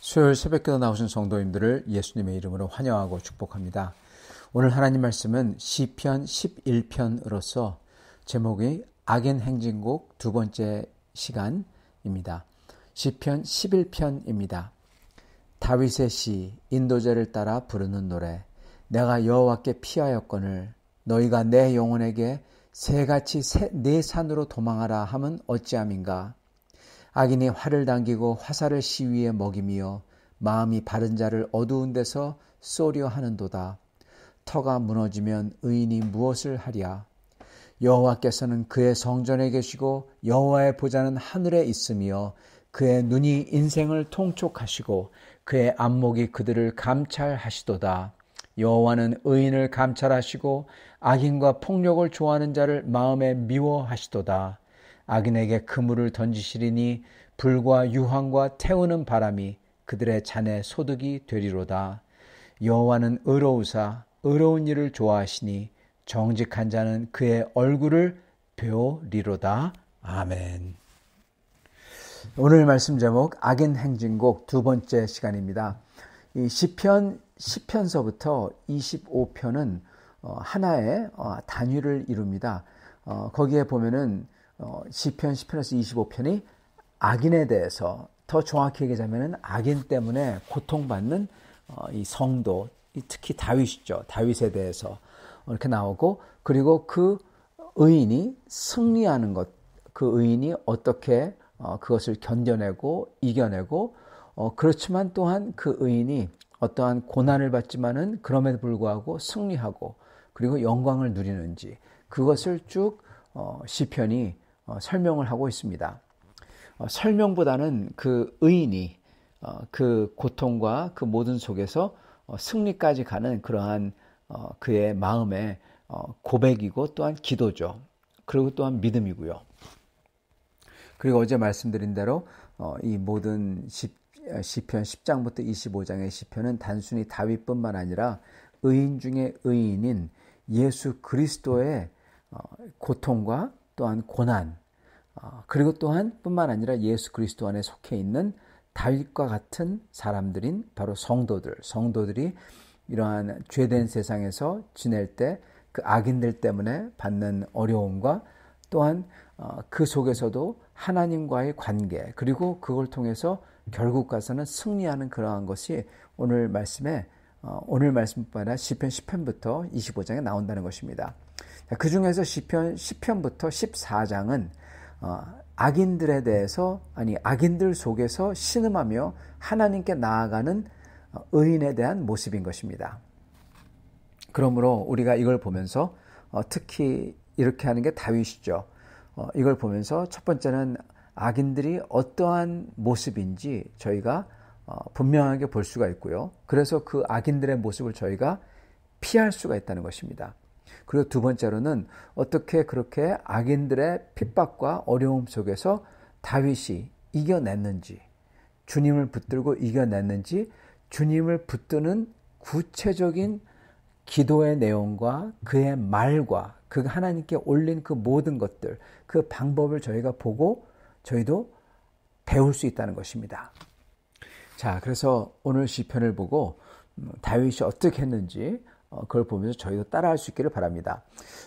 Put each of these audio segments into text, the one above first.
수요일 새벽기도 나오신 성도님들을 예수님의 이름으로 환영하고 축복합니다. 오늘 하나님 말씀은 시편 11편으로서 제목이 악인 행진곡 두 번째 시간입니다. 시편 11편입니다. 다윗의 시, 인도제를 따라 부르는 노래. 내가 여호와께 피하였거늘 너희가 내 영혼에게 새같이 내 산으로 도망하라 함은 어찌함인가. 악인이 활을 당기고 화살을 시위에 먹이며 마음이 바른 자를 어두운 데서 쏘려 하는도다. 터가 무너지면 의인이 무엇을 하랴. 여호와께서는 그의 성전에 계시고 여호와의 보좌는 하늘에 있으며 그의 눈이 인생을 통촉하시고 그의 안목이 그들을 감찰하시도다. 여호와는 의인을 감찰하시고 악인과 폭력을 좋아하는 자를 마음에 미워하시도다. 악인에게 그물을 던지시리니 불과 유황과 태우는 바람이 그들의 잔에 소득이 되리로다. 여호와는 의로우사 의로운 일을 좋아하시니 정직한 자는 그의 얼굴을 배우리로다. 아멘. 오늘 말씀 제목 악인 행진곡 두 번째 시간입니다. 이 시편 10편서부터 25편은 하나의 단위를 이룹니다. 거기에 보면은 시편 10편에서 25편이 악인에 대해서, 더 정확히 얘기하자면 악인 때문에 고통받는 이 성도, 특히 다윗이죠. 다윗에 대해서 이렇게 나오고, 그리고 그 의인이 승리하는 것, 그 의인이 어떻게 그것을 견뎌내고 이겨내고, 그렇지만 또한 그 의인이 어떠한 고난을 받지만은 그럼에도 불구하고 승리하고 그리고 영광을 누리는지, 그것을 쭉 시편이 설명을 하고 있습니다. 설명보다는 그 의인이 그 고통과 그 모든 속에서 승리까지 가는 그러한 그의 마음의 고백이고 또한 기도죠. 그리고 또한 믿음이고요. 그리고 어제 말씀드린 대로 이 모든 시편 10장부터 25장의 시편은 단순히 다윗뿐만 아니라 의인 중에 의인인 예수 그리스도의 고통과 또한 고난, 그리고 또한 뿐만 아니라 예수 그리스도 안에 속해 있는 다윗과 같은 사람들인 바로 성도들이 이러한 죄된 세상에서 지낼 때 그 악인들 때문에 받는 어려움과 또한 그 속에서도 하나님과의 관계, 그리고 그걸 통해서 결국 가서는 승리하는 그러한 것이 오늘 말씀뿐만 아니라 시편 10편부터 25장에 나온다는 것입니다. 그 중에서 시편 10편부터 14장은 악인들에 대해서, 악인들 속에서 신음하며 하나님께 나아가는 의인에 대한 모습인 것입니다. 그러므로 우리가 이걸 보면서 특히 이렇게 하는 게 다윗이죠. 이걸 보면서 첫 번째는 악인들이 어떠한 모습인지 저희가 분명하게 볼 수가 있고요. 그래서 그 악인들의 모습을 저희가 피할 수가 있다는 것입니다. 그리고 두 번째로는 어떻게 그렇게 악인들의 핍박과 어려움 속에서 다윗이 이겨냈는지, 주님을 붙들고 이겨냈는지, 주님을 붙드는 구체적인 기도의 내용과 그의 말과 그 하나님께 올린 그 모든 것들, 그 방법을 저희가 보고 저희도 배울 수 있다는 것입니다. 자, 그래서 오늘 시편을 보고 다윗이 어떻게 했는지 그걸 보면서 저희도 따라할 수 있기를 바랍니다.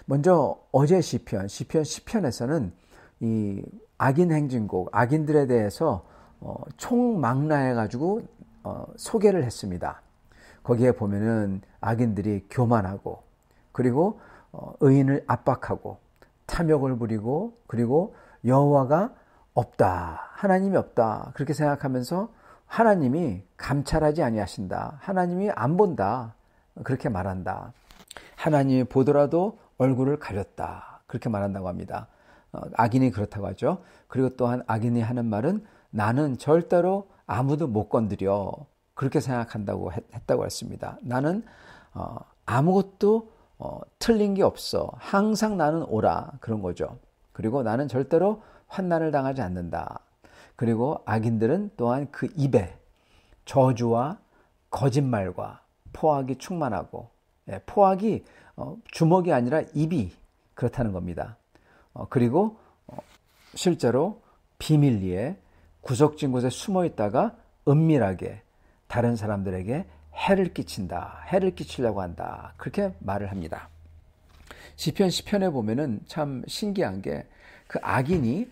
먼저 어제 시편 10편에서는 이 악인 행진곡, 악인들에 대해서 총망라해가지고 소개를 했습니다. 거기에 보면은 악인들이 교만하고, 그리고 의인을 압박하고 탐욕을 부리고, 그리고 여호와가 없다, 하나님이 없다, 그렇게 생각하면서 하나님이 감찰하지 아니하신다, 하나님이 안 본다, 그렇게 말한다. 하나님이 보더라도 얼굴을 가렸다, 그렇게 말한다고 합니다. 악인이 그렇다고 하죠. 그리고 또한 악인이 하는 말은 나는 절대로 아무도 못 건드려, 그렇게 생각한다고 했다고 했습니다. 나는 아무것도 틀린 게 없어, 항상 나는 옳아, 그런 거죠. 그리고 나는 절대로 환난을 당하지 않는다. 그리고 악인들은 또한 그 입에 저주와 거짓말과 포악이 충만하고, 포악이 주먹이 아니라 입이 그렇다는 겁니다. 그리고 실제로 비밀리에 구석진 곳에 숨어 있다가 은밀하게 다른 사람들에게 해를 끼친다. 해를 끼치려고 한다. 그렇게 말을 합니다. 시편에 보면은 참 신기한 게 그 악인이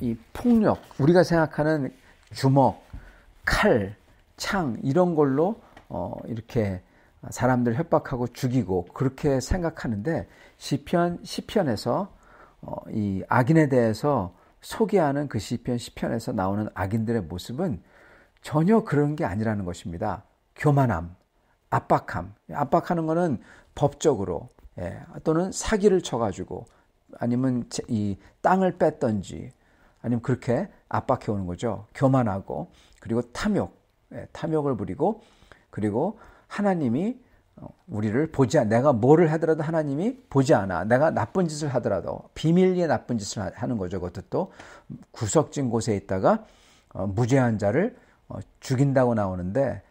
이 폭력, 우리가 생각하는 주먹, 칼, 창 이런 걸로 이렇게 사람들 협박하고 죽이고 그렇게 생각하는데 시편에서 이 악인에 대해서 소개하는 그 시편에서 나오는 악인들의 모습은 전혀 그런 게 아니라는 것입니다. 교만함, 압박하는 거는 법적으로 또는 사기를 쳐가지고 아니면 이 땅을 뺐던지 아니면 그렇게 압박해 오는 거죠. 교만하고 그리고 탐욕을 부리고 그리고 하나님이 우리를 내가 뭐를 하더라도 하나님이 보지 않아. 내가 나쁜 짓을 하더라도 비밀리에 나쁜 짓을 하는 거죠. 그것도 또 구석진 곳에 있다가 무죄한 자를 죽인다고 나오는데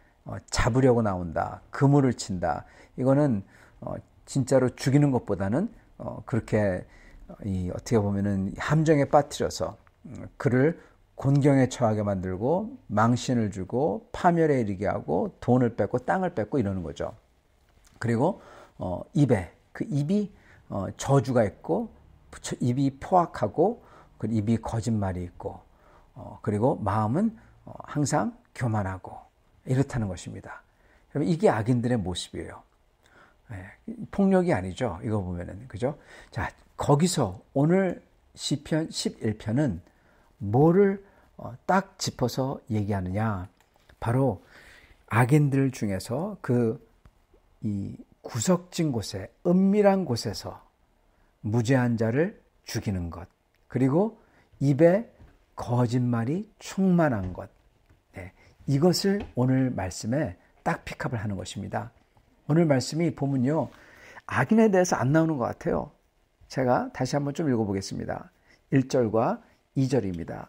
잡으려고 나온다. 그물을 친다. 이거는 진짜로 죽이는 것보다는 그렇게 어떻게 보면은 함정에 빠뜨려서 그를 곤경에 처하게 만들고 망신을 주고 파멸에 이르게 하고 돈을 뺏고 땅을 뺏고 이러는 거죠. 그리고 입이 저주가 있고 입이 포악하고 입이 거짓말이 있고 그리고 마음은 항상 교만하고 이렇다는 것입니다. 여러분 이게 악인들의 모습이에요. 폭력이 아니죠. 이거 보면은 그죠? 자, 거기서 오늘 시편 11편은 뭐를 딱 짚어서 얘기하느냐? 바로 악인들 중에서 이 구석진 곳에 은밀한 곳에서 무죄한 자를 죽이는 것, 그리고 입에 거짓말이 충만한 것, 이것을 오늘 말씀에 딱 픽업을 하는 것입니다. 오늘 말씀이 보면요, 악인에 대해서 안 나오는 것 같아요. 제가 다시 한번 좀 읽어보겠습니다. 1절과 2절입니다.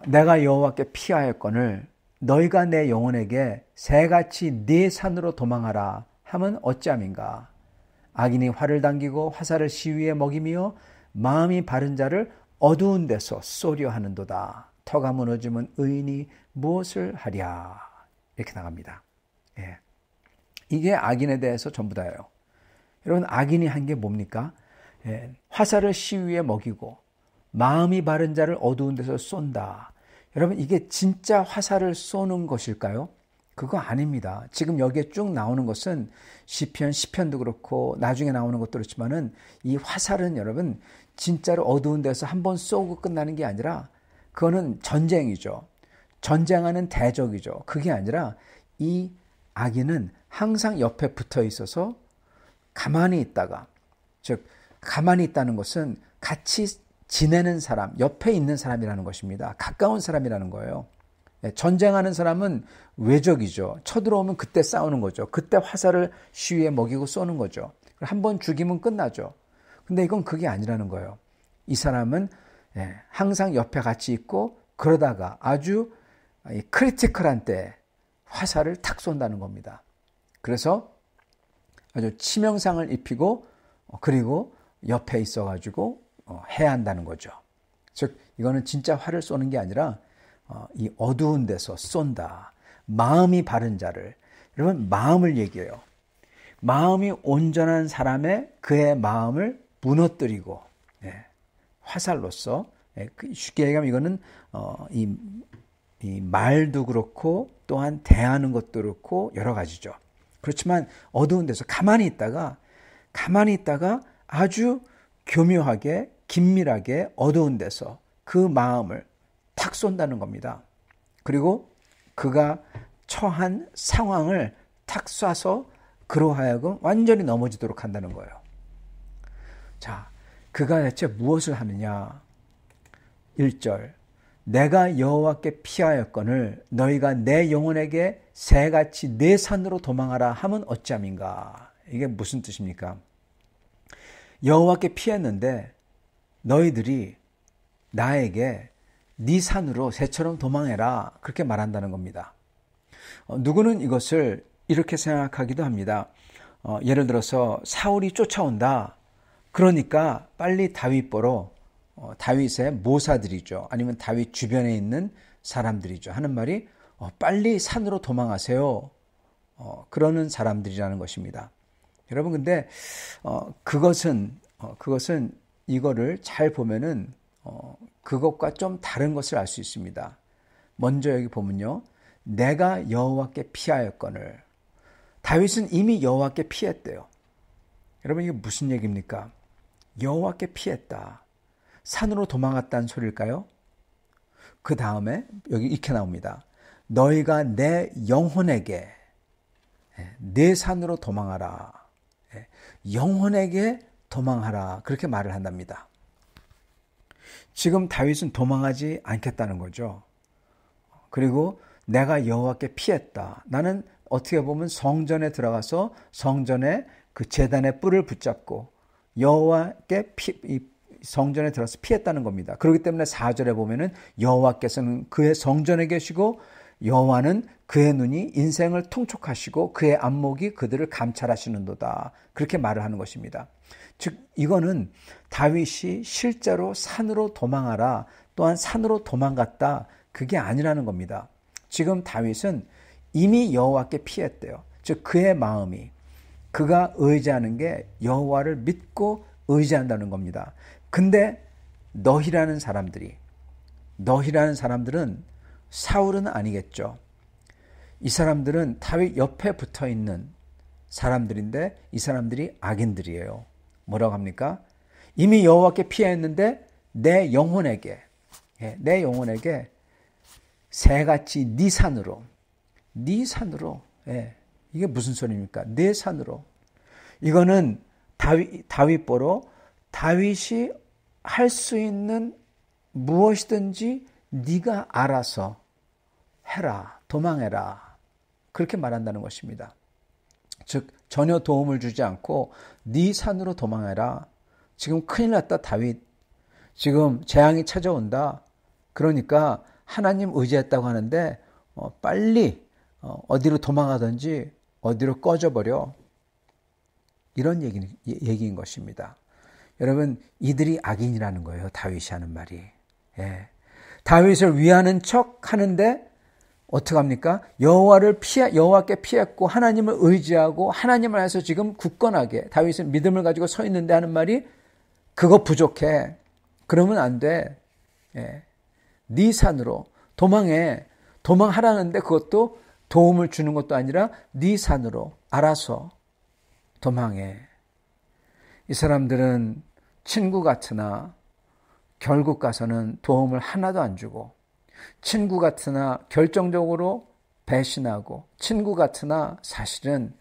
내가 여호와께 피하였거늘 너희가 내 영혼에게 새같이 네 산으로 도망하라 하면 어찌함인가. 악인이 활을 당기고 화살을 시위에 먹이며 마음이 바른 자를 어두운 데서 쏘려 하는도다. 터가 무너지면 의인이 무엇을 하랴. 이렇게 나갑니다. 이게 악인에 대해서 전부 다예요. 여러분 악인이 한 게 뭡니까? 화살을 시위에 먹이고 마음이 바른 자를 어두운 데서 쏜다. 여러분 이게 진짜 화살을 쏘는 것일까요? 그거 아닙니다. 지금 여기에 쭉 나오는 것은 시편도 그렇고 나중에 나오는 것도 그렇지만은 이 화살은 여러분 진짜로 어두운 데서 한번 쏘고 끝나는 게 아니라 그거는 전쟁이죠. 전쟁하는 대적이죠. 그게 아니라 이 악인은 항상 옆에 붙어 있어서 가만히 있다가, 즉 가만히 있다는 것은 같이 지내는 사람, 옆에 있는 사람이라는 것입니다. 가까운 사람이라는 거예요. 전쟁하는 사람은 외적이죠. 쳐들어오면 그때 싸우는 거죠. 그때 화살을 시위에 먹이고 쏘는 거죠. 한 번 죽이면 끝나죠. 근데 이건 그게 아니라는 거예요. 이 사람은 항상 옆에 같이 있고 그러다가 아주 크리티컬한 때 화살을 탁 쏜다는 겁니다. 그래서 아주 치명상을 입히고 그리고 옆에 있어가지고 해야 한다는 거죠. 즉 이거는 진짜 활을 쏘는 게 아니라 이 어두운 데서 쏜다. 마음이 바른 자를, 여러분 마음을 얘기해요. 마음이 온전한 사람의 그의 마음을 무너뜨리고 화살로서 쉽게 얘기하면 이거는 이 말도 그렇고 또한 대하는 것도 그렇고 여러 가지죠. 그렇지만 어두운 데서 가만히 있다가 아주 교묘하게 긴밀하게 어두운 데서 그 마음을 탁 쏜다는 겁니다. 그리고 그가 처한 상황을 탁 쏴서 그로 하여금 완전히 넘어지도록 한다는 거예요. 자, 그가 대체 무엇을 하느냐? 1절 내가 여호와께 피하였거늘 너희가 내 영혼에게 새같이 내 산으로 도망하라 하면 어찌함인가? 이게 무슨 뜻입니까? 여호와께 피했는데 너희들이 나에게 네 산으로 새처럼 도망해라 그렇게 말한다는 겁니다. 누구는 이것을 이렇게 생각하기도 합니다. 예를 들어서 사울이 쫓아온다. 그러니까 빨리 다윗 보러 다윗의 모사들이죠. 아니면 다윗 주변에 있는 사람들이죠. 하는 말이 빨리 산으로 도망하세요. 그러는 사람들이라는 것입니다. 여러분, 근데 그것은 이거를 잘 보면은 그것과 좀 다른 것을 알 수 있습니다. 먼저 여기 보면요, 내가 여호와께 피하였거늘. 다윗은 이미 여호와께 피했대요. 여러분, 이게 무슨 얘기입니까? 여호와께 피했다. 산으로 도망갔다는 소리일까요? 그 다음에 여기 이렇게 나옵니다. 너희가 내 영혼에게 내 산으로 도망하라. 영혼에게 도망하라. 그렇게 말을 한답니다. 지금 다윗은 도망하지 않겠다는 거죠. 그리고 내가 여호와께 피했다. 나는 어떻게 보면 성전에 들어가서 성전에 그 제단의 뿔을 붙잡고 여호와께 성전에 들어서 피했다는 겁니다. 그렇기 때문에 4절에 보면은 여호와께서는 그의 성전에 계시고 여호와는 그의 눈이 인생을 통촉하시고 그의 안목이 그들을 감찰하시는도다. 그렇게 말을 하는 것입니다. 즉 이거는 다윗이 실제로 산으로 도망하라, 또한 산으로 도망갔다, 그게 아니라는 겁니다. 지금 다윗은 이미 여호와께 피했대요. 즉 그의 마음이, 그가 의지하는 게 여호와를 믿고 의지한다는 겁니다. 근데 너희라는 사람들은 사울은 아니겠죠. 이 사람들은 다윗 옆에 붙어 있는 사람들인데 이 사람들이 악인들이에요. 뭐라고 합니까? 이미 여호와께 피했는데 내 영혼에게 새같이 네 산으로, 이게 무슨 소리입니까? 네 산으로. 이거는 다윗보로 다윗이 할 수 있는 무엇이든지 네가 알아서 해라, 도망해라, 그렇게 말한다는 것입니다. 즉 전혀 도움을 주지 않고 네 산으로 도망해라. 지금 큰일 났다, 다윗. 지금 재앙이 찾아온다. 그러니까 하나님 의지했다고 하는데 빨리 어디로 도망가든지 어디로 꺼져버려. 이런 얘기인 것입니다. 여러분, 이들이 악인이라는 거예요. 다윗이 하는 말이. 다윗을 위하는 척 하는데 어떻게 합니까? 여호와께 피했고 하나님을 의지하고 하나님을 해서 지금 굳건하게 다윗은 믿음을 가지고 서 있는데 하는 말이, 그거 부족해. 그러면 안 돼. 네 산으로 도망하라는데 그것도 도움을 주는 것도 아니라 네 산으로 알아서 도망해. 이 사람들은 친구 같으나 결국 가서는 도움을 하나도 안 주고, 친구 같으나 결정적으로 배신하고, 친구 같으나 사실은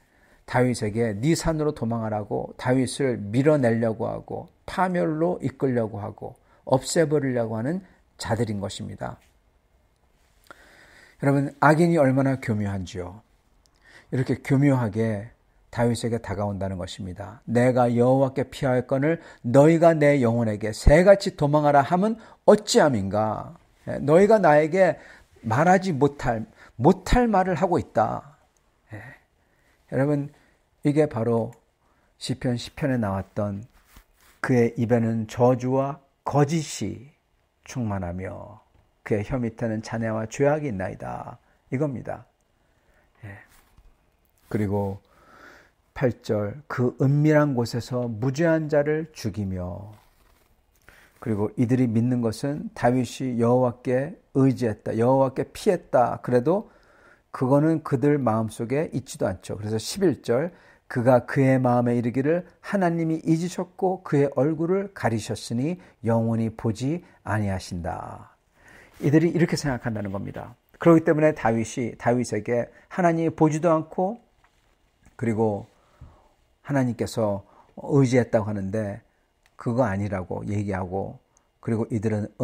다윗에게 네 산으로 도망하라고 다윗을 밀어내려고 하고 파멸로 이끌려고 하고 없애버리려고 하는 자들인 것입니다. 여러분, 악인이 얼마나 교묘한지요. 이렇게 교묘하게 다윗에게 다가온다는 것입니다. 내가 여호와께 피하였거늘 너희가 내 영혼에게 새같이 도망하라 함은 어찌함인가. 너희가 나에게 말하지 못할 말을 하고 있다. 여러분, 이게 바로 시편 10편에 나왔던 그의 입에는 저주와 거짓이 충만하며 그의 혀 밑에는 잔해와 죄악이 있나이다. 이겁니다. 그리고 8절, 그 은밀한 곳에서 무죄한 자를 죽이며, 그리고 이들이 믿는 것은 다윗이 여호와께 의지했다, 여호와께 피했다. 그래도 그거는 그들 마음속에 있지도 않죠. 그래서 11절, 그가 그의 마음에 이르기를 하나님이 잊으셨고 그의 얼굴을 가리셨으니 영원히 보지 아니하신다. 이들이 이렇게 생각한다는 겁니다. 그렇기 때문에 다윗에게 하나님이 보지도 않고, 그리고 하나님께서 의지했다고 하는데 그거 아니라고 얘기하고, 그리고 이들은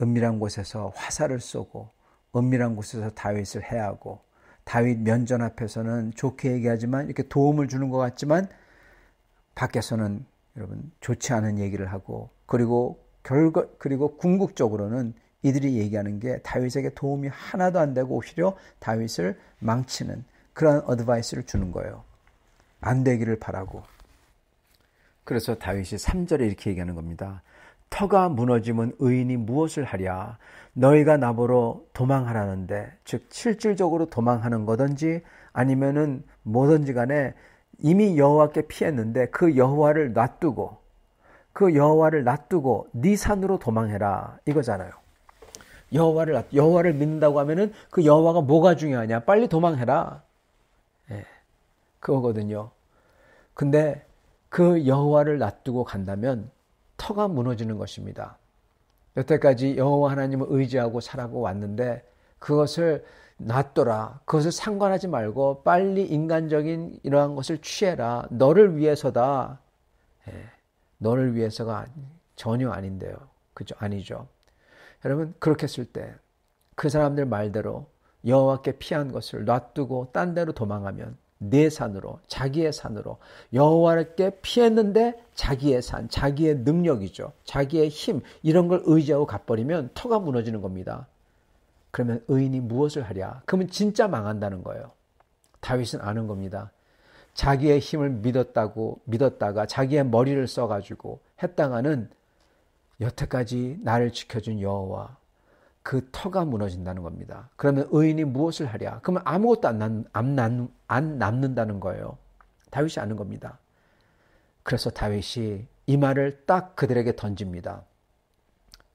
은밀한 곳에서 화살을 쏘고 은밀한 곳에서 다윗을 해하고, 다윗 면전 앞에서는 좋게 얘기하지만 이렇게 도움을 주는 것 같지만 밖에서는 여러분 좋지 않은 얘기를 하고, 그리고 궁극적으로는 이들이 얘기하는 게 다윗에게 도움이 하나도 안 되고 오히려 다윗을 망치는 그런 어드바이스를 주는 거예요. 안 되기를 바라고. 그래서 다윗이 3절에 이렇게 얘기하는 겁니다. 터가 무너지면 의인이 무엇을 하랴? 너희가 나보러 도망하라는데, 즉 실질적으로 도망하는 거든지 아니면은 뭐든지 간에 이미 여호와께 피했는데 그 여호와를 놔두고 네 산으로 도망해라 이거잖아요. 여호와를 믿는다고 하면은 그 여호와가 뭐가 중요하냐? 빨리 도망해라. 예, 그거거든요. 근데 그 여호와를 놔두고 간다면 터가 무너지는 것입니다. 여태까지 여호와 하나님을 의지하고 살아고 왔는데 그것을 놔둬라. 그것을 상관하지 말고 빨리 인간적인 이러한 것을 취해라. 너를 위해서다. 예, 너를 위해서가 전혀 아닌데요. 그죠? 아니죠. 여러분, 그렇게 했을 때 그 사람들 말대로 여호와께 피한 것을 놔두고 딴 데로 도망하면 내 산으로, 자기의 산으로, 여호와께 피했는데 자기의 산, 자기의 능력이죠. 자기의 힘, 이런 걸 의지하고 가버리면 터가 무너지는 겁니다. 그러면 의인이 무엇을 하랴? 그러면 진짜 망한다는 거예요. 다윗은 아는 겁니다. 자기의 힘을 믿었다가 자기의 머리를 써가지고 했다가는 여태까지 나를 지켜준 여호와, 그 터가 무너진다는 겁니다. 그러면 의인이 무엇을 하랴? 그러면 아무것도 안 남는다는 거예요. 다윗이 아는 겁니다. 그래서 다윗이 이 말을 딱 그들에게 던집니다.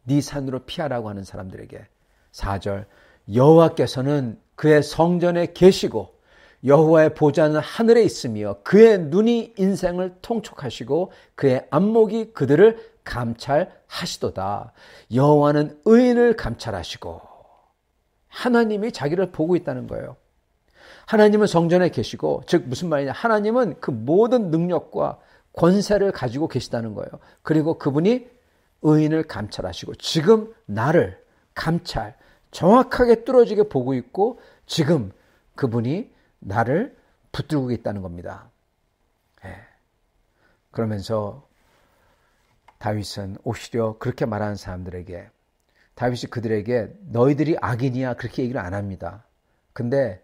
네 산으로 피하라고 하는 사람들에게. 4절, 여호와께서는 그의 성전에 계시고 여호와의 보좌는 하늘에 있으며 그의 눈이 인생을 통촉하시고 그의 안목이 그들을 감찰하시도다. 여호와는 의인을 감찰하시고, 하나님이 자기를 보고 있다는 거예요. 하나님은 성전에 계시고, 즉 무슨 말이냐? 하나님은 그 모든 능력과 권세를 가지고 계시다는 거예요. 그리고 그분이 의인을 감찰하시고 지금 나를 정확하게 뚫어지게 보고 있고 지금 그분이 나를 붙들고 있다는 겁니다. 그러면서 다윗은 오히려 그렇게 말하는 사람들에게, 다윗이 그들에게 너희들이 악인이야 그렇게 얘기를 안 합니다. 근데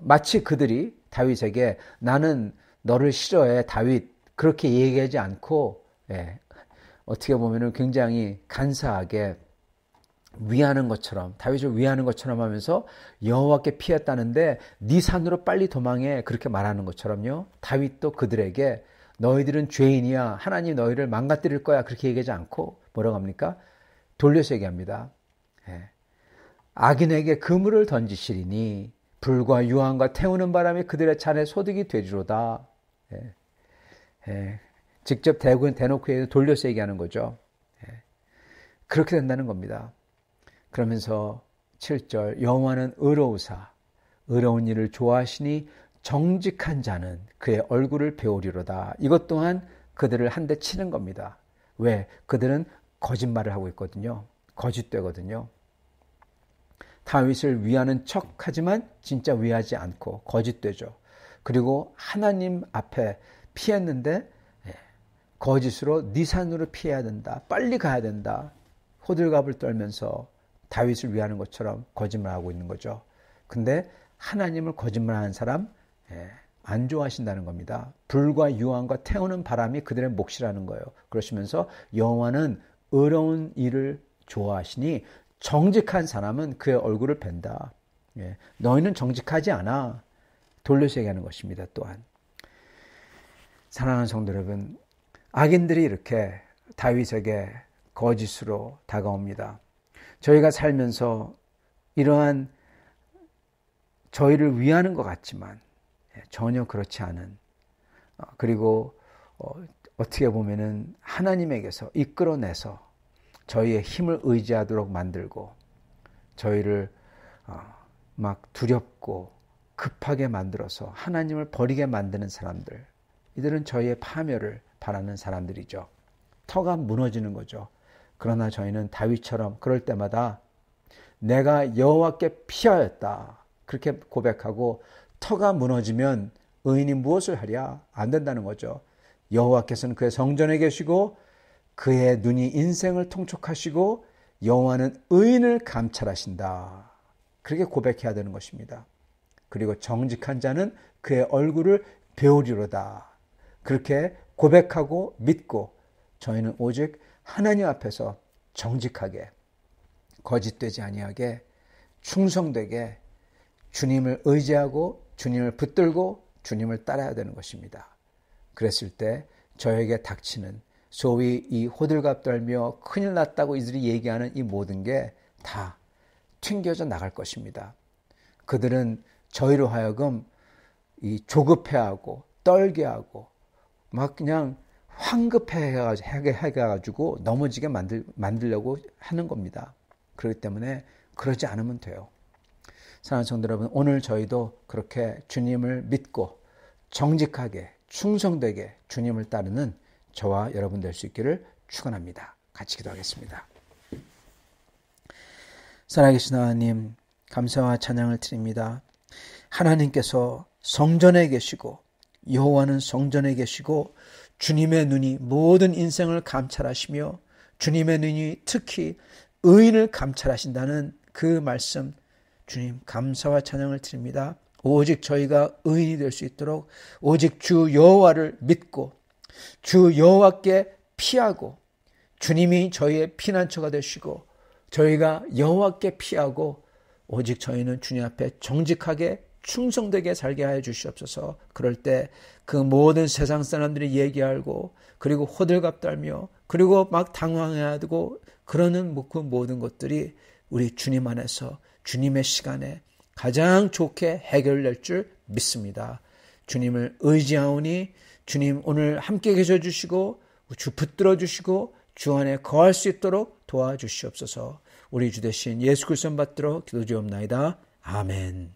마치 그들이 다윗에게 나는 너를 싫어해 다윗 그렇게 얘기하지 않고 어떻게 보면 굉장히 간사하게 위하는 것처럼, 다윗을 위하는 것처럼 하면서 여호와께 피했다는데 네 산으로 빨리 도망해 그렇게 말하는 것처럼요. 다윗도 그들에게 너희들은 죄인이야, 하나님 너희를 망가뜨릴 거야 그렇게 얘기하지 않고 뭐라고 합니까? 돌려서 얘기합니다. 악인에게 그물을 던지시리니 불과 유황과 태우는 바람이 그들의 잔에 소득이 되리로다. 직접 대놓고 돌려서 얘기하는 거죠. 그렇게 된다는 겁니다. 그러면서 7절, 여호와는 의로우사 의로운 일을 좋아하시니 정직한 자는 그의 얼굴을 배우리로다. 이것 또한 그들을 한 대 치는 겁니다. 왜? 그들은 거짓말을 하고 있거든요. 거짓되거든요. 다윗을 위하는 척하지만 진짜 위하지 않고 거짓되죠. 그리고 하나님 앞에 피했는데 거짓으로 네 산으로 피해야 된다. 빨리 가야 된다. 호들갑을 떨면서 다윗을 위하는 것처럼 거짓말하고 있는 거죠. 근데 하나님을 거짓말하는 사람 안 좋아하신다는 겁니다. 불과 유황과 태우는 바람이 그들의 몫이라는 거예요. 그러시면서 여호와는 의로운 일을 좋아하시니 정직한 사람은 그의 얼굴을 벤다. 너희는 정직하지 않아. 돌려서 얘기하는 것입니다. 또한 사랑하는 성도 여러분, 악인들이 이렇게 다윗에게 거짓으로 다가옵니다. 저희가 살면서 이러한 저희를 위하는 것 같지만 전혀 그렇지 않은, 그리고 어떻게 보면은 하나님에게서 이끌어내서 저희의 힘을 의지하도록 만들고 저희를 막 두렵고 급하게 만들어서 하나님을 버리게 만드는 사람들, 이들은 저희의 파멸을 바라는 사람들이죠. 터가 무너지는 거죠. 그러나 저희는 다윗처럼 그럴 때마다 내가 여호와께 피하였다 그렇게 고백하고, 터가 무너지면 의인이 무엇을 하랴? 안 된다는 거죠. 여호와께서는 그의 성전에 계시고 그의 눈이 인생을 통촉하시고 여호와는 의인을 감찰하신다. 그렇게 고백해야 되는 것입니다. 그리고 정직한 자는 그의 얼굴을 배우리로다. 그렇게 고백하고 믿고 저희는 오직 하나님 앞에서 정직하게, 거짓되지 아니하게, 충성되게 주님을 의지하고 주님을 붙들고 주님을 따라야 되는 것입니다. 그랬을 때 저에게 닥치는 소위 이 호들갑 떨며 큰일 났다고 이들이 얘기하는 이 모든 게 다 튕겨져 나갈 것입니다. 그들은 저희로 하여금 이 조급해하고 떨게하고 막 그냥 황급해가지고 넘어지게 만들려고 하는 겁니다. 그렇기 때문에 그러지 않으면 돼요. 사랑하는 성도 여러분, 오늘 저희도 그렇게 주님을 믿고 정직하게 충성되게 주님을 따르는 저와 여러분 될 수 있기를 축원합니다. 같이 기도하겠습니다. 살아계신 하나님, 감사와 찬양을 드립니다. 하나님께서 성전에 계시고 여호와는 성전에 계시고 주님의 눈이 모든 인생을 감찰하시며 주님의 눈이 특히 의인을 감찰하신다는 그 말씀, 주님 감사와 찬양을 드립니다. 오직 저희가 의인이 될 수 있도록 오직 주 여호와를 믿고 주 여호와께 피하고 주님이 저희의 피난처가 되시고 저희가 여호와께 피하고 오직 저희는 주님 앞에 정직하게 충성되게 살게 하여 주시옵소서. 그럴 때 그 모든 세상 사람들이 얘기하고 그리고 호들갑 떨며 그리고 막 당황해야 되고 그러는 그 모든 것들이 우리 주님 안에서 주님의 시간에 가장 좋게 해결될 줄 믿습니다. 주님을 의지하오니 주님 오늘 함께 계셔 주시고 주 붙들어 주시고 주 안에 거할 수 있도록 도와주시옵소서. 우리 주 되신 예수 그리스도 받들어 기도드리옵나이다. 아멘.